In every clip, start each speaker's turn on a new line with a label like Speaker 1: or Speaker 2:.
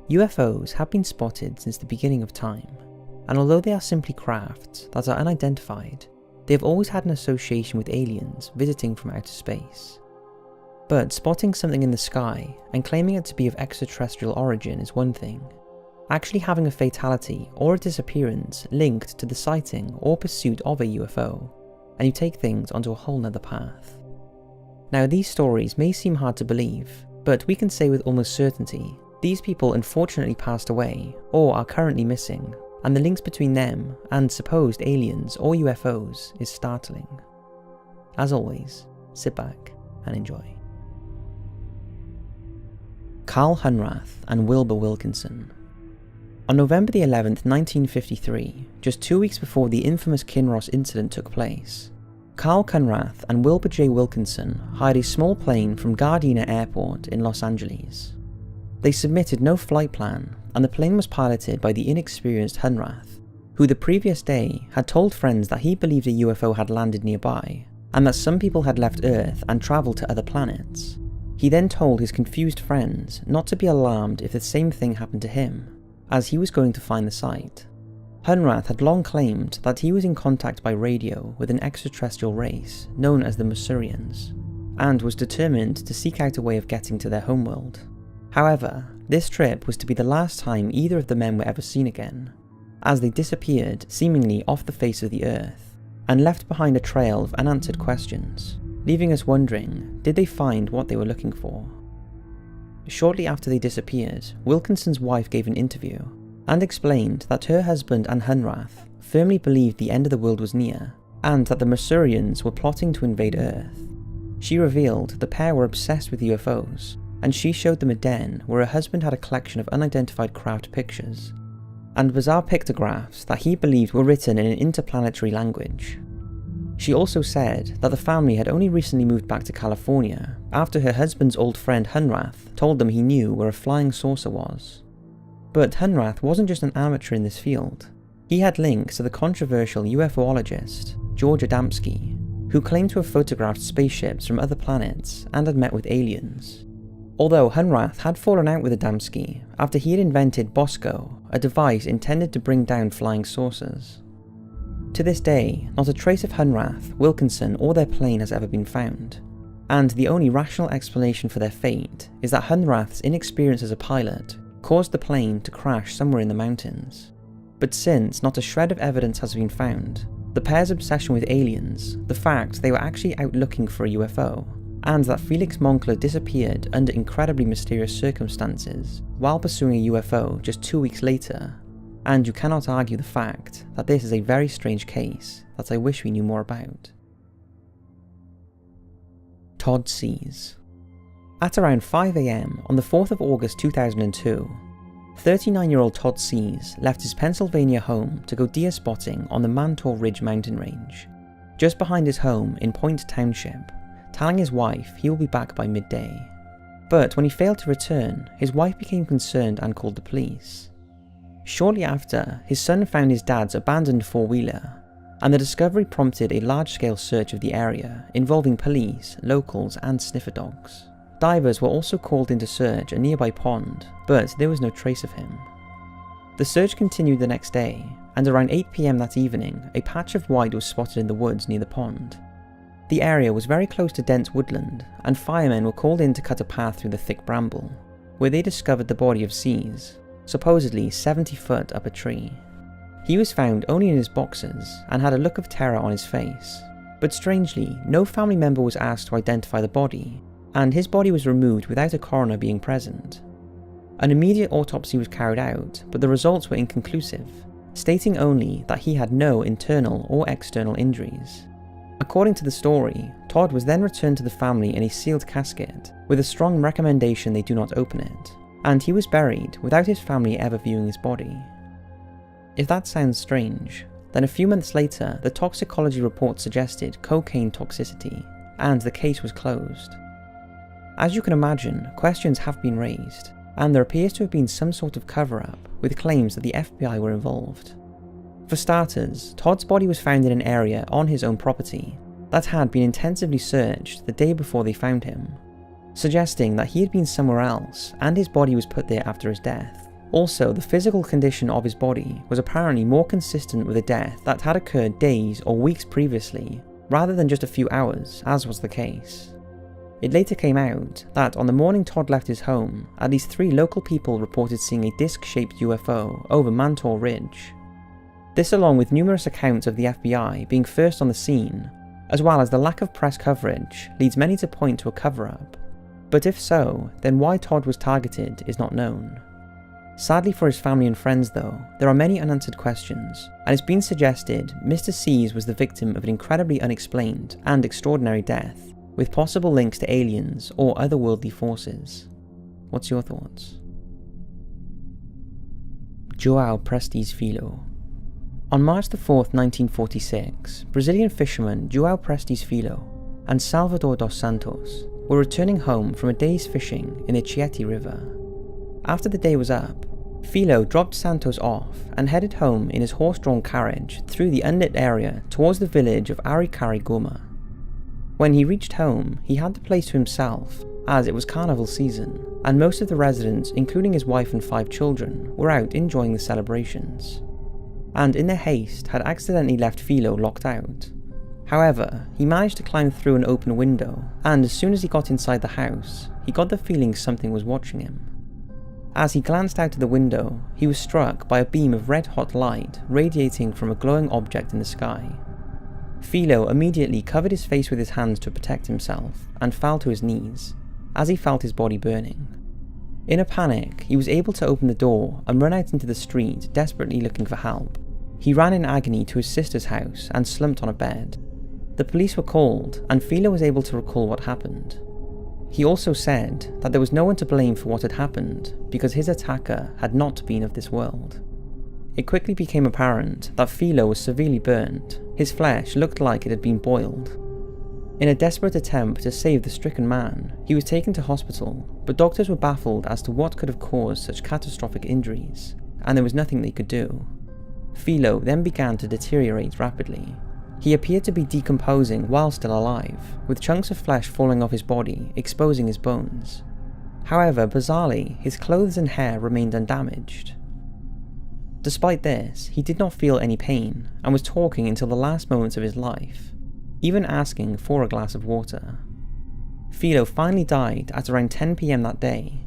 Speaker 1: UFOs have been spotted since the beginning of time, and although they are simply crafts that are unidentified, they have always had an association with aliens visiting from outer space. But spotting something in the sky and claiming it to be of extraterrestrial origin is one thing. Actually having a fatality or a disappearance linked to the sighting or pursuit of a UFO, and you take things onto a whole nother path. Now, these stories may seem hard to believe, but we can say with almost certainty these people unfortunately passed away or are currently missing, and the links between them and supposed aliens or UFOs is startling. As always, sit back and enjoy. Carl Hunrath and Wilbur Wilkinson. On November the 11th, 1953, just 2 weeks before the infamous Kinross incident took place, Carl Hunrath and Wilbur J. Wilkinson hired a small plane from Gardena Airport in Los Angeles. They submitted no flight plan, and the plane was piloted by the inexperienced Hunrath, who the previous day had told friends that he believed a UFO had landed nearby, and that some people had left Earth and travelled to other planets. He then told his confused friends not to be alarmed if the same thing happened to him, as he was going to find the site. Hunrath had long claimed that he was in contact by radio with an extraterrestrial race known as the Masurians, and was determined to seek out a way of getting to their homeworld. However, this trip was to be the last time either of the men were ever seen again, as they disappeared seemingly off the face of the Earth, and left behind a trail of unanswered questions, leaving us wondering, did they find what they were looking for? Shortly after they disappeared, Wilkinson's wife gave an interview, and explained that her husband and Hunrath firmly believed the end of the world was near, and that the Masurians were plotting to invade Earth. She revealed the pair were obsessed with UFOs, and she showed them a den where her husband had a collection of unidentified craft pictures, and bizarre pictographs that he believed were written in an interplanetary language. She also said that the family had only recently moved back to California after her husband's old friend Hunrath told them he knew where a flying saucer was. But Hunrath wasn't just an amateur in this field. He had links to the controversial UFOologist George Adamski, who claimed to have photographed spaceships from other planets and had met with aliens. Although Hunrath had fallen out with Adamski after he had invented Bosco, a device intended to bring down flying saucers. To this day, not a trace of Hunrath, Wilkinson, or their plane has ever been found, and the only rational explanation for their fate is that Hunrath's inexperience as a pilot caused the plane to crash somewhere in the mountains. But since not a shred of evidence has been found, the pair's obsession with aliens, the fact they were actually out looking for a UFO, and that Felix Moncler disappeared under incredibly mysterious circumstances while pursuing a UFO just 2 weeks later, and you cannot argue the fact that this is a very strange case that I wish we knew more about. Todd Sees. At around 5 AM on the 4th of August 2002, 39-year-old Todd Sees left his Pennsylvania home to go deer spotting on the Mantor Ridge mountain range, just behind his home in Point Township, telling his wife he will be back by midday. But when he failed to return, his wife became concerned and called the police. Shortly after, his son found his dad's abandoned four-wheeler, and the discovery prompted a large-scale search of the area involving police, locals, and sniffer dogs. Divers were also called in to search a nearby pond, but there was no trace of him. The search continued the next day, and around 8 PM that evening, a patch of white was spotted in the woods near the pond. The area was very close to dense woodland, and firemen were called in to cut a path through the thick bramble, where they discovered the body of Sees, supposedly 70 foot up a tree. He was found only in his boxers and had a look of terror on his face, but strangely, no family member was asked to identify the body, and his body was removed without a coroner being present. An immediate autopsy was carried out, but the results were inconclusive, stating only that he had no internal or external injuries. According to the story, Todd was then returned to the family in a sealed casket, with a strong recommendation they do not open it, and he was buried without his family ever viewing his body. If that sounds strange, then a few months later the toxicology report suggested cocaine toxicity, and the case was closed. As you can imagine, questions have been raised, and there appears to have been some sort of cover-up, with claims that the FBI were involved. For starters, Todd's body was found in an area on his own property that had been intensively searched the day before they found him, suggesting that he had been somewhere else and his body was put there after his death, Also, the physical condition of his body was apparently more consistent with a death that had occurred days or weeks previously, rather than just a few hours, as was the case. It later came out that on the morning Todd left his home, at least 3 local people reported seeing a disc-shaped UFO over Mantor Ridge. This, along with numerous accounts of the FBI being first on the scene, as well as the lack of press coverage, leads many to point to a cover-up. But if so, then why Todd was targeted is not known. Sadly for his family and friends though, there are many unanswered questions, and it's been suggested Mr. Seas was the victim of an incredibly unexplained and extraordinary death, with possible links to aliens or otherworldly forces. What's your thoughts? Joao Prestes Filho. On March 4th, 1946, Brazilian fishermen Joao Prestes Filho and Salvador dos Santos were returning home from a day's fishing in the Chieti River. After the day was up, Filho dropped Santos off and headed home in his horse-drawn carriage through the unlit area towards the village of Arikari Guma. When he reached home, he had the place to himself, as it was carnival season, and most of the residents, including his wife and 5 children, were out enjoying the celebrations, and in their haste had accidentally left Filho locked out. However, he managed to climb through an open window, and as soon as he got inside the house, he got the feeling something was watching him. As he glanced out of the window, he was struck by a beam of red-hot light radiating from a glowing object in the sky. Filho immediately covered his face with his hands to protect himself and fell to his knees, as he felt his body burning. In a panic, he was able to open the door and run out into the street, desperately looking for help. He ran in agony to his sister's house and slumped on a bed. The police were called, and Filho was able to recall what happened. He also said that there was no one to blame for what had happened because his attacker had not been of this world. It quickly became apparent that Filho was severely burnt. His flesh looked like it had been boiled. In a desperate attempt to save the stricken man, he was taken to hospital, but doctors were baffled as to what could have caused such catastrophic injuries, and there was nothing they could do. Filho then began to deteriorate rapidly. He appeared to be decomposing while still alive, with chunks of flesh falling off his body, exposing his bones. However, bizarrely, his clothes and hair remained undamaged. Despite this, he did not feel any pain, and was talking until the last moments of his life, even asking for a glass of water. Filho finally died at around 10 PM that day.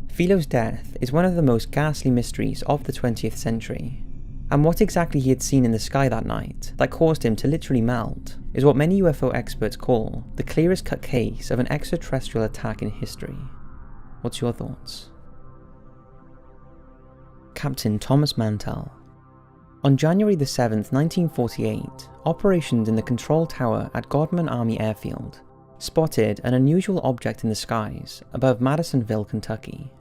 Speaker 1: Filho's death is one of the most ghastly mysteries of the 20th century, and what exactly he had seen in the sky that night that caused him to literally melt is what many UFO experts call the clearest cut case of an extraterrestrial attack in history. What's your thoughts? Captain Thomas Mantell. On January 7th, 1948, operations in the control tower at Godman Army Airfield spotted an unusual object in the skies above Madisonville, Kentucky.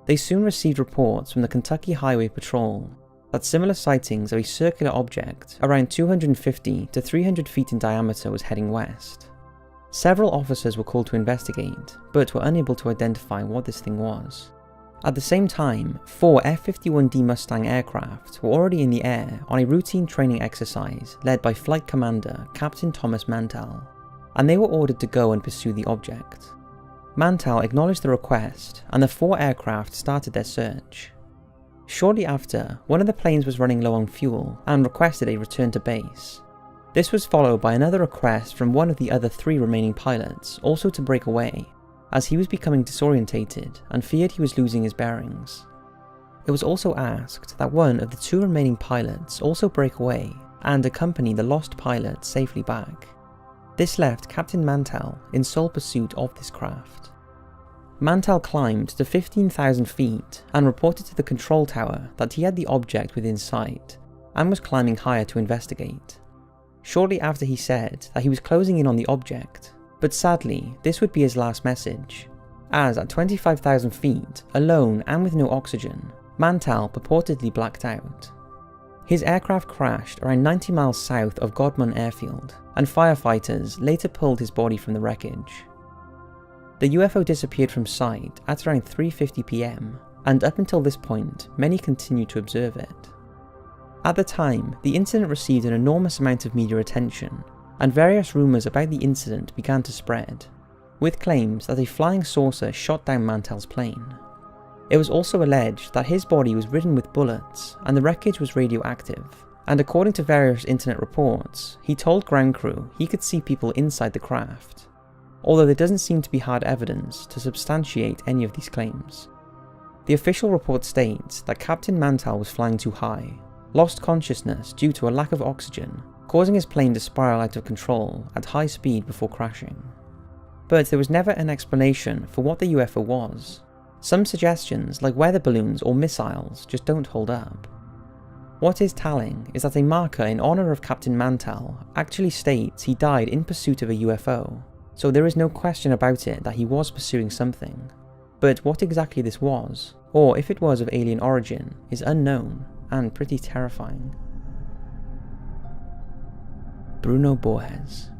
Speaker 1: They soon received reports from the Kentucky Highway Patrol that similar sightings of a circular object around 250 to 300 feet in diameter was heading west. Several officers were called to investigate, but were unable to identify what this thing was. At the same time, 4 F-51D Mustang aircraft were already in the air on a routine training exercise led by Flight Commander Captain Thomas Mantell, and they were ordered to go and pursue the object. Mantell acknowledged the request, and the 4 aircraft started their search. Shortly after, one of the planes was running low on fuel and requested a return to base. This was followed by another request from one of the other 3 remaining pilots also to break away, as he was becoming disorientated and feared he was losing his bearings. It was also asked that one of the 2 remaining pilots also break away and accompany the lost pilot safely back. This left Captain Mantell in sole pursuit of this craft. Mantell climbed to 15,000 feet and reported to the control tower that he had the object within sight and was climbing higher to investigate. Shortly after, he said that he was closing in on the object, but sadly this would be his last message, as at 25,000 feet, alone and with no oxygen, Mantell purportedly blacked out. His aircraft crashed around 90 miles south of Godman Airfield, and firefighters later pulled his body from the wreckage. The UFO disappeared from sight at around 3:50 PM, and up until this point, many continued to observe it. At the time, the incident received an enormous amount of media attention, and various rumours about the incident began to spread, with claims that a flying saucer shot down Mantell's plane. It was also alleged that his body was ridden with bullets and the wreckage was radioactive, and according to various internet reports, he told ground crew he could see people inside the craft, although there doesn't seem to be hard evidence to substantiate any of these claims. The official report states that Captain Mantell was flying too high, lost consciousness due to a lack of oxygen, causing his plane to spiral out of control at high speed before crashing. But there was never an explanation for what the UFO was. Some suggestions, like weather balloons or missiles, just don't hold up. What is telling is that a marker in honour of Captain Mantell actually states he died in pursuit of a UFO, so there is no question about it that he was pursuing something. But what exactly this was, or if it was of alien origin, is unknown and pretty terrifying. Bruno Borges.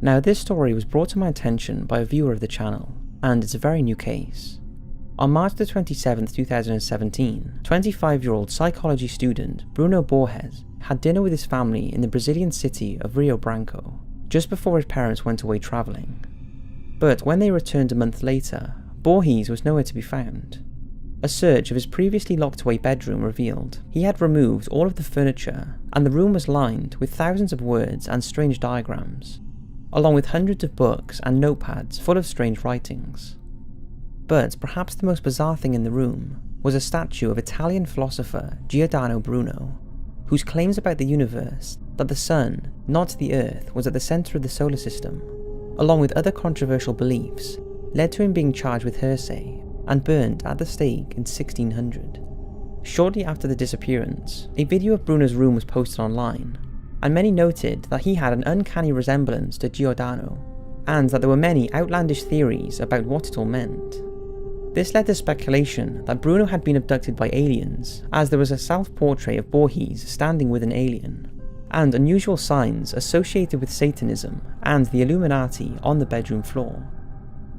Speaker 1: Now, this story was brought to my attention by a viewer of the channel, and it's a very new case. On March the 27th, 2017, 25-year-old psychology student Bruno Borges had dinner with his family in the Brazilian city of Rio Branco, just before his parents went away travelling. But when they returned a month later, Borges was nowhere to be found. A search of his previously locked away bedroom revealed he had removed all of the furniture, and the room was lined with thousands of words and strange diagrams, along with hundreds of books and notepads full of strange writings. But perhaps the most bizarre thing in the room was a statue of Italian philosopher Giordano Bruno, whose claims about the universe that the sun, not the earth, was at the centre of the solar system, along with other controversial beliefs, led to him being charged with heresy and burned at the stake in 1600. Shortly after the disappearance, a video of Bruno's room was posted online, and many noted that he had an uncanny resemblance to Giordano, and that there were many outlandish theories about what it all meant. This led to speculation that Bruno had been abducted by aliens, as there was a self-portrait of Borges standing with an alien, and unusual signs associated with Satanism and the Illuminati on the bedroom floor.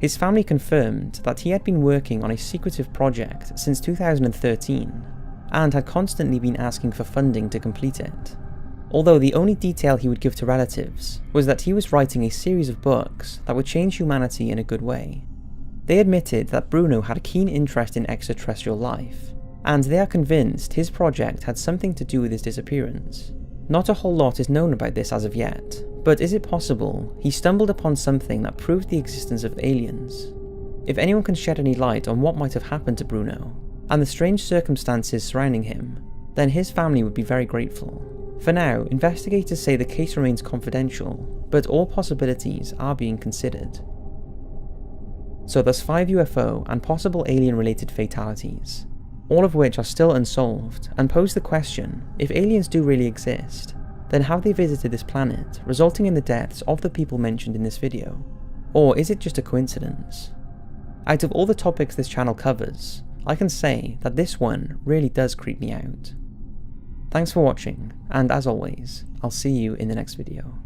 Speaker 1: His family confirmed that he had been working on a secretive project since 2013, and had constantly been asking for funding to complete it, although the only detail he would give to relatives was that he was writing a series of books that would change humanity in a good way. They admitted that Bruno had a keen interest in extraterrestrial life, and they are convinced his project had something to do with his disappearance. Not a whole lot is known about this as of yet, but is it possible he stumbled upon something that proved the existence of aliens? If anyone can shed any light on what might have happened to Bruno, and the strange circumstances surrounding him, then his family would be very grateful. For now, investigators say the case remains confidential, but all possibilities are being considered. So there's 5 UFO and possible alien-related fatalities, all of which are still unsolved, and pose the question, if aliens do really exist, then have they visited this planet, resulting in the deaths of the people mentioned in this video? Or is it just a coincidence? Out of all the topics this channel covers, I can say that this one really does creep me out. Thanks for watching, and as always, I'll see you in the next video.